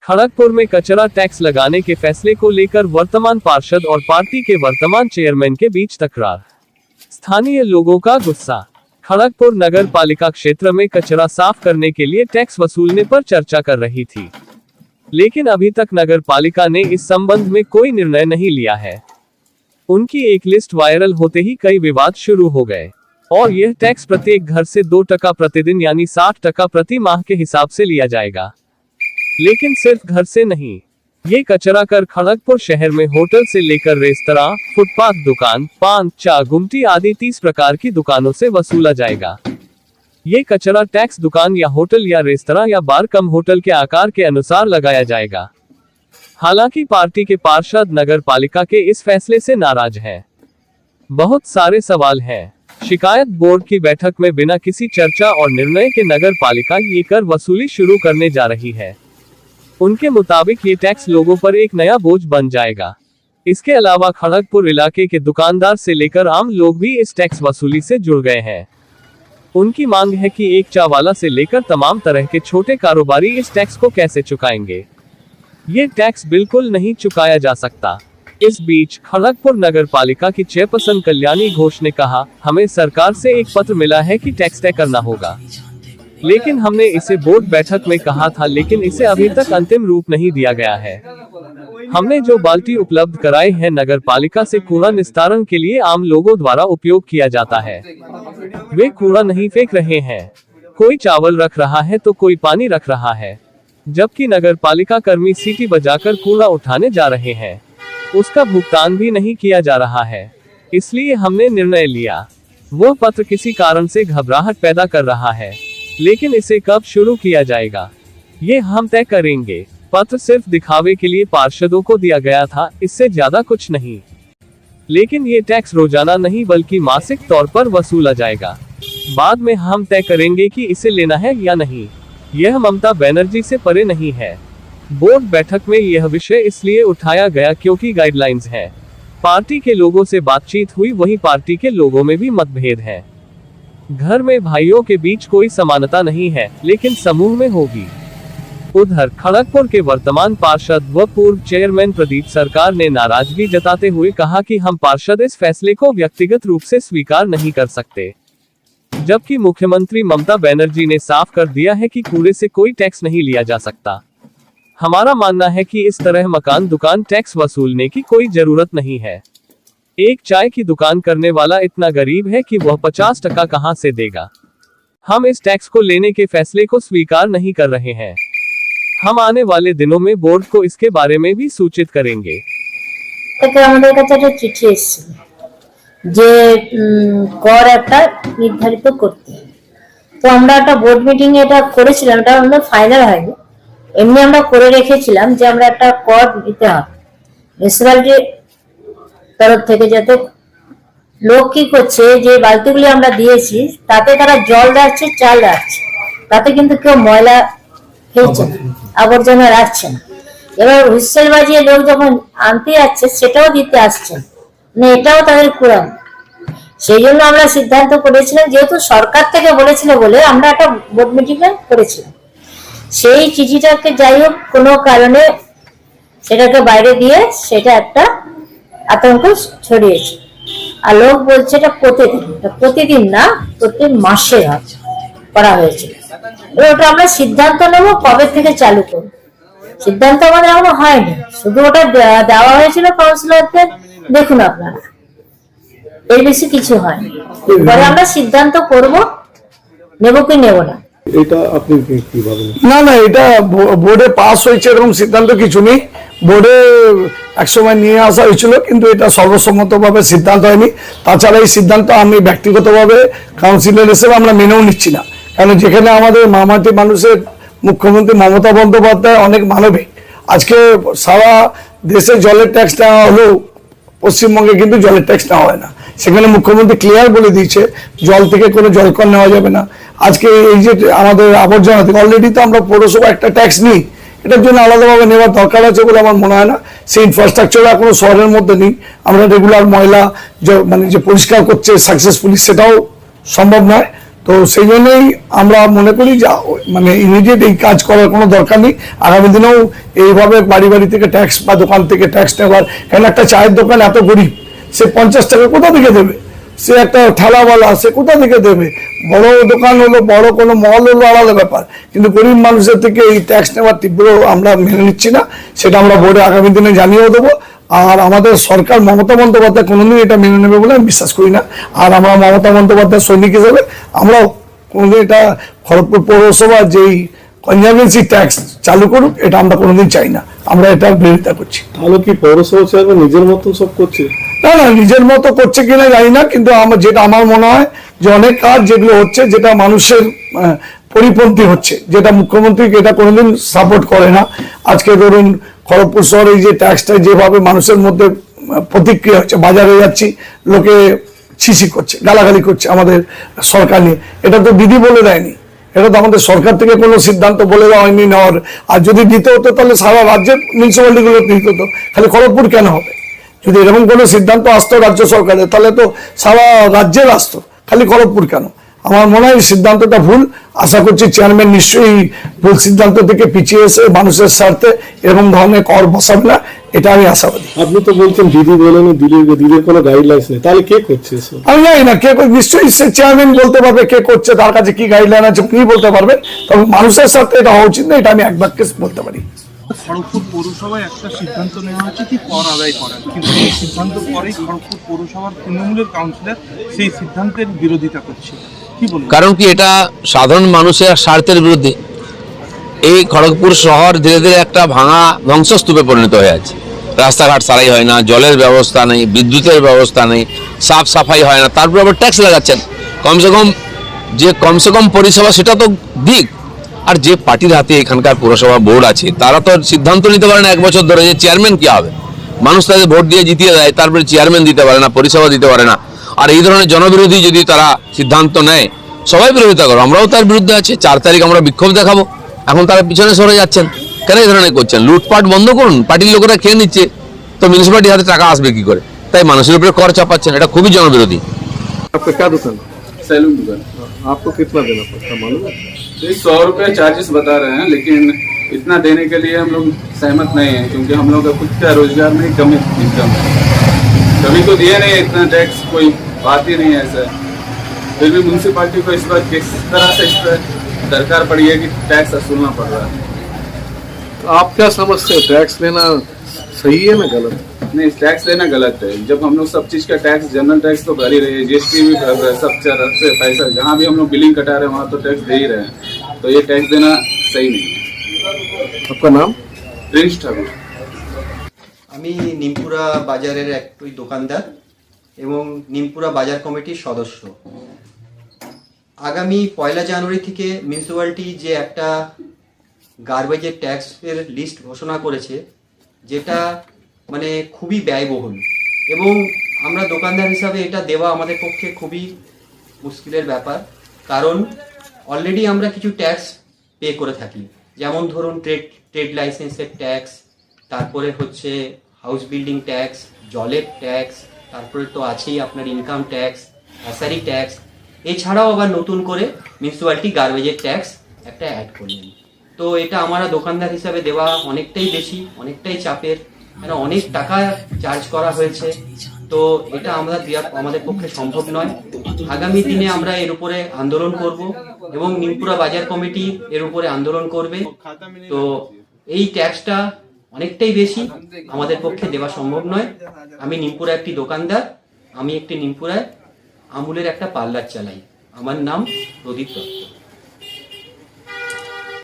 खड़गपुर में कचरा टैक्स लगाने के फैसले को लेकर वर्तमान पार्षद और पार्टी के वर्तमान चेयरमैन के बीच तकरार। स्थानीय लोगों का गुस्सा। खड़गपुर नगर पालिका क्षेत्र में कचरा साफ करने के लिए टैक्स वसूलने पर चर्चा कर रही थी, लेकिन अभी तक नगर पालिका ने इस संबंध में कोई निर्णय नहीं लिया है। उनकी एक लिस्ट वायरल होते ही कई विवाद शुरू हो गए और यह टैक्स प्रत्येक घर से 2% प्रतिदिन यानी 60% प्रति माह के हिसाब से लिया जाएगा, लेकिन सिर्फ घर से नहीं। ये कचरा कर खड़गपुर शहर में होटल से लेकर रेस्तरां, फुटपाथ दुकान, पान, चा, गुमटी आदि 30 प्रकार की दुकानों से वसूला जाएगा। ये कचरा टैक्स दुकान या होटल या रेस्तरां या बार कम होटल के आकार के अनुसार लगाया जाएगा। हालांकि पार्टी के पार्षद नगर पालिका के इस फैसले से नाराज हैं। बहुत सारे सवाल हैं। शिकायत बोर्ड की बैठक में बिना किसी चर्चा और निर्णय के नगर पालिका ये कर वसूली शुरू करने जा रही है। उनके मुताबिक ये टैक्स लोगों पर एक नया बोझ बन जाएगा। इसके अलावा खड़गपुर इलाके के दुकानदार से लेकर आम लोग भी इस टैक्स वसूली से जुड़ गए हैं। उनकी मांग है कि एक चा वाला से लेकर तमाम तरह के छोटे कारोबारी इस टैक्स को कैसे चुकाएंगे। ये टैक्स बिल्कुल नहीं चुकाया जा सकता। इस बीच खड़गपुर नगर पालिका की चेयरपर्सन कल्याणी घोष ने कहा, हमें सरकार से एक पत्र मिला है कि टैक्स तय करना होगा, लेकिन हमने इसे बोर्ड बैठक में कहा था, लेकिन इसे अभी तक अंतिम रूप नहीं दिया गया है। हमने जो बाल्टी उपलब्ध कराए हैं नगर पालिका से कूड़ा निस्तारण के लिए आम लोगों द्वारा उपयोग किया जाता है। वे कूड़ा नहीं फेंक रहे हैं। कोई चावल रख रहा है तो कोई पानी रख रहा है, जबकि नगर पालिका कर्मी सीटी बजाकर कूड़ा उठाने जा रहे हैं। उसका भुगतान भी नहीं किया जा रहा है। इसलिए हमने निर्णय लिया। वह पत्र किसी कारण से घबराहट पैदा कर रहा है, लेकिन इसे कब शुरू किया जाएगा ये हम तय करेंगे। पत्र सिर्फ दिखावे के लिए पार्षदों को दिया गया था, इससे ज्यादा कुछ नहीं। लेकिन ये टैक्स रोजाना नहीं बल्कि मासिक तौर पर वसूला जाएगा। बाद में हम तय करेंगे कि इसे लेना है या नहीं। यह ममता बनर्जी से परे नहीं है। बोर्ड बैठक में यह विषय इसलिए उठाया गया क्योंकि गाइडलाइंस है। पार्टी के लोगों से बातचीत हुई, वहीं पार्टी के लोगों में भी मतभेद है। घर में भाइयों के बीच कोई समानता नहीं है, लेकिन समूह में होगी। उधर खड़गपुर के वर्तमान पार्षद व पूर्व चेयरमैन प्रदीप सरकार ने नाराजगी जताते हुए कहा कि हम पार्षद इस फैसले को व्यक्तिगत रूप से स्वीकार नहीं कर सकते, जबकि मुख्यमंत्री ममता बनर्जी ने साफ कर दिया है कि कूड़े से कोई टैक्स नहीं लिया जा सकता। हमारा मानना है कि इस तरह मकान दुकान टैक्स वसूलने की कोई जरूरत नहीं है। एक चाय की दुकान करने वाला इतना गरीब है कि वह 50% कहां से देगा। हम इस टैक्स को लेने के फैसले को स्वीकार नहीं कर रहे हैं। हम आने वाले दिनों में बोर्ड को इसके बारे में भी सूचित करेंगे। निर्धारित करते तो আমরা একটা বোর্ড মিটিং এ এটা করেছিলাম, এটা আমাদের ফাইনাল হয়নি। এমনি আমরা করে রেখেছিলাম যে আমরা একটা কর দিতে হবে মিউনিসিপ্যালিটি তরফ থেকে, যাতে লোক কি করছে যে বালতিগুলি আমরা দিয়েছি তাতে তারা জল রাখছে, চাল রাখছে, তাতে কিন্তু কেউ ময়লা ফেলছে না, আবর্জনা রাখছে না। এবার হুইসেল বাজিয়ে লোক যখন আনতে যাচ্ছে সেটাও দিতে আসছে না, মানে এটাও তাদের কুড়াম। সেই জন্য আমরা সিদ্ধান্ত করেছিলাম, যেহেতু সরকার থেকে বলেছিল বলে আমরা একটা বোর্ড মিটিং করেছিলাম। সেই চিঠিটাকে যাই হোক কোনো কারণে সেটাকে বাইরে দিয়ে সেটা একটা আতঙ্ক ছড়িয়েছে। আর লোক বলছে এটা প্রতিদিন না, প্রতি মাসে করা হয়েছিল। এবার ওটা আমরা সিদ্ধান্ত নেব কবে থেকে চালু করব। সিদ্ধান্ত আমাদের এখনো হয়নি, শুধু ওটা দেওয়া হয়েছিল কাউন্সিলরদের, দেখুন আপনারা, এর বেশি কিছু হয়নি। পরে আমরা সিদ্ধান্ত করব নেব কি নেব না। এটা আপনি কি ভাবেন? না এটা বোর্ডে পাস হয়েছে এরকম সিদ্ধান্ত কিছু নেই। বোর্ডে একসময় নিয়ে আসা হয়েছিল, কিন্তু এটা সর্বসম্মতভাবে সিদ্ধান্ত হয়নি। তাছাড়া এই সিদ্ধান্ত আমি ব্যক্তিগতভাবে কাউন্সিলর হিসেবে আমরা মেনেও নিচ্ছি না। কারণ যেখানে আমাদের মামাটি মানুষের মুখ্যমন্ত্রী মমতা বন্দ্যোপাধ্যায় অনেক মানবিক, আজকে সারা দেশে জলের ট্যাক্স নেওয়া হলেও পশ্চিমবঙ্গে কিন্তু জলের ট্যাক্স নেওয়া হয় না। সেখানে মুখ্যমন্ত্রী ক্লিয়ার বলে দিয়েছে জল থেকে কোনো জলকর নেওয়া যাবে না। আজকে এই যে আমাদের আবর্জনা থেকে অলরেডি তো আমরা পৌরসভা একটা ট্যাক্স নিই, এটার জন্য আলাদাভাবে নেওয়ার দরকার আছে বলে আমার মনে হয় না। সেই ইনফ্রাস্ট্রাকচার এখনো শহরের মধ্যে নেই। আমরা রেগুলার ময়লা মানে যে পরিষ্কার করছে সাকসেসফুলি সেটাও সম্ভব নয়। তো তো সেই জন্যই আমরা মনে করি যে মানে ইমিডিয়েট এই কাজ করার কোনো দরকার নেই। আগামী দিনেও এইভাবে বাড়ি বাড়ি থেকে ট্যাক্স বা দোকান থেকে ট্যাক্স নেওয়ার, কারণ একটা চায়ের দোকান এত গরিব, সে 50 টাকা কোথা থেকে দেবে? সে একটা ঠেলাওয়ালা, সে কোথা থেকে দেবে? বড় দোকান হলো, বড় কোনো মল হলো আলাদা ব্যাপার, কিন্তু গরিব মানুষের থেকে এই ট্যাক্স নেওয়ার তীব্র আমরা মেনে নিচ্ছি না। সেটা আমরা বোর্ডে আগামী দিনে জানিয়েও দেবো। আর আমাদের সরকার মমতা বন্দ্যোপাধ্যায় কোনোদিন এটা মেনে নেবে বলে আমি বিশ্বাস করি না। আর আমরা মমতা বন্দ্যোপাধ্যায় সৈনিক হিসেবে আমরাও কোনোদিন এটা খড়গপুর পৌরসভা যেই কনজারভেন্সি ট্যাক্স চালু করুক, এটা আমরা কোনোদিন চাই না। আমরা এটার বিরোধিতা করছি। তাহলে কি পৌরসভা চেয়ারম্যান নিজের মতন সব করছে? না না, নিজের মতো করছে কিনা জানি না, কিন্তু যেটা আমার মনে হয় যে অনেক কাজ যেগুলো হচ্ছে, যেটা মানুষের পরিপন্থী হচ্ছে, যেটা মুখ্যমন্ত্রী এটা কোনোদিন সাপোর্ট করে না। আজকে ধরুন খড়গপুর শহরে এই যে ট্যাক্সটা যেভাবে মানুষের মধ্যে প্রতিক্রিয়া হচ্ছে, বাজারে যাচ্ছি লোকে ছিছি করছে, গালাগালি করছে আমাদের সরকার নিয়ে, এটা তো দিদি বলে দেয়নি, এটা তো আমাদের সরকার থেকে কোনো সিদ্ধান্ত বলে দেওয়া হয়নি নেওয়ার। আর যদি দিতে হতো তাহলে সারা রাজ্যের মিউনিসিপ্যালিটিগুলো দিতে হতো, খালি খড়গপুর কেন হবে? যদি এরকম কোনো সিদ্ধান্ত আসতো রাজ্য সরকারের, তাহলে তো সারা রাজ্যের আসতো, খালি খড়গপুর কেন? আমার মনে হয় সিদ্ধান্তটা ভুল। আশা করছি চেয়ারম্যান নিশ্চয়ই ভুল সিদ্ধান্ত থেকে পিছিয়ে এসে মানুষের স্বার্থে এরকম ধরনের কর বসাবে না, এটা আমি আশাবাদী। আপনি তো বলছেন দিদি বলেন, দিদির কোনো গাইডলাইন্স নেই, তাহলে কে করছে এসব? আমি জানি না কে নিশ্চয়ই সে চেয়ারম্যান বলতে পারবে কে করছে, তার কাছে কি গাইডলাইন আছে উনি বলতে পারবেন। তবে মানুষের স্বার্থে এটা হওয়া উচিত না, এটা আমি এক বাক্যে বলতে পারি। খড়গপুর পৌরসভায় একটা সিদ্ধান্ত নেওয়া হচ্ছে কি কর আদায় করার, কিন্তু এই সিদ্ধান্ত পরেই খড়গপুর পৌরসভার তৃণমূলের কাউন্সিলর সেই সিদ্ধান্তের বিরোধিতা করছে, কি বলবেন? কারণ কি এটা সাধারণ মানুষের স্বার্থের বিরুদ্ধে। এই খড়গপুর শহর ধীরে ধীরে একটা ভাঙা ধ্বংসস্তূপে পরিণত হয়ে আছে। রাস্তাঘাট সারাই হয় না, জলের ব্যবস্থা নেই, বিদ্যুতের ব্যবস্থা নেই, সাফ সাফাই হয় না, তারপর আবার ট্যাক্স লাগাচ্ছেন। কমসে কম পরিষেবা সেটা তো দিক। আর যে পার্টির হাতে এখানকার পৌরসভা বোর্ড আছে, তারা তো সিদ্ধান্ত নিতে পারে না 1 বছর ধরে যে চেয়ারম্যান কি হবে। মানুষ তাদের ভোট দিয়ে জিতিয়ে দেয়, তারপরে চেয়ারম্যান দিতে পারে না, পরিষেবা দিতে পারে না। আর এই ধরনের জনবিরোধী যদি তারা সিদ্ধান্ত নেয়, সবাই বিরোধিতা করো, আমরাও তার বিরুদ্ধে আছি। 4 তারিখ আমরা বিক্ষোভ দেখাবো। এখন তারা পিছনে সরে যাচ্ছেন কেন? এই ধরনের করছেন, লুটপাট বন্ধ করুন। পার্টির লোকেরা খেয়ে নিচ্ছে, তো মিউনিসিপ্যালিটির হাতে টাকা আসবে কি করে? তাই মানুষের উপরে কর চাপাচ্ছেন, এটা খুবই জনবিরোধী। आपका क्या दुकान? सैलून दुकान। आपको कितना देना पड़ता मालूम है? 100 रुपये चार्जेस बता रहे हैं, लेकिन इतना देने के लिए हम लोग सहमत नहीं है, क्योंकि हम लोग का खुद का रोजगार नहीं, कम इनकम है। कभी तो दिए नहीं इतना टैक्स, कोई बात ही नहीं है ऐसा। फिर भी म्यूनसिपालिटी को इस बार किस तरह से इस पर दरकार पड़ी है कि टैक्स वसूलना पड़ रहा है। आप क्या समझते हो, टैक्स लेना सही है ना गलत? नहीं, टैक्स लेना गलत है। जब हम लोग सब चीज़ का टैक्स, जनरल टैक्स तो भर ही रहे हैं, जीएसटी भी भर रहे हैं, सब चल से पैसा जहाँ भी हम लोग बिलिंग कटा रहे हैं वहाँ तो टैक्स दे ही रहे हैं, तो ये टैक्स देना सही नहीं है। आपका नाम? प्रिंस ठाकुर। আমি নিমপুরা বাজারের একটি দোকানদার এবং নিমপুরা বাজার কমিটির সদস্য। আগামী 1 জানুয়ারি থেকে মিউনিসিপ্যালিটি যে একটা গার্বেজের ট্যাক্সের লিস্ট ঘোষণা করেছে, যেটা মানে খুবই ব্যয়বহুল, এবং আমরা দোকানদার হিসাবে এটা দেওয়া আমাদের পক্ষে খুবই মুশকিলের ব্যাপার। কারণ অলরেডি আমরা কিছু ট্যাক্স পে করে থাকি, যেমন ধরুন ট্রেড লাইসেন্সের ট্যাক্স, তারপরে হচ্ছে হাউস বিল্ডিং ট্যাক্স, জলের ট্যাক্স, তারপরে তো আছেই আপনার ইনকাম ট্যাক্স, হ্যাসারি ট্যাক্স। এছাড়াও আবার নতুন করে মিউনিসিপ্যালিটি গার্বেজের ট্যাক্স একটা অ্যাড করলেন। তো এটা আমরা দোকানদার হিসাবে দেওয়া অনেকটাই বেশি, অনেকটাই চাপের, মানে অনেক টাকা চার্জ করা হয়েছে। তো এটা আমরা দেওয়া আমাদের পক্ষে সম্ভব নয়। আগামী দিনে আমরা এর উপরে আন্দোলন করব এবং নিমপুরা বাজার কমিটি এর উপরে আন্দোলন করবে। তো এই ট্যাক্সটা অনেকটাই বেশি, আমাদের পক্ষে দেওয়া সম্ভব নয়। আমি নিমপুরা একটি দোকানদার, আমি একটি নিমপুরায় আমুলের একটা পার্লার চালাই। আমার নাম প্রদীপ দত্ত।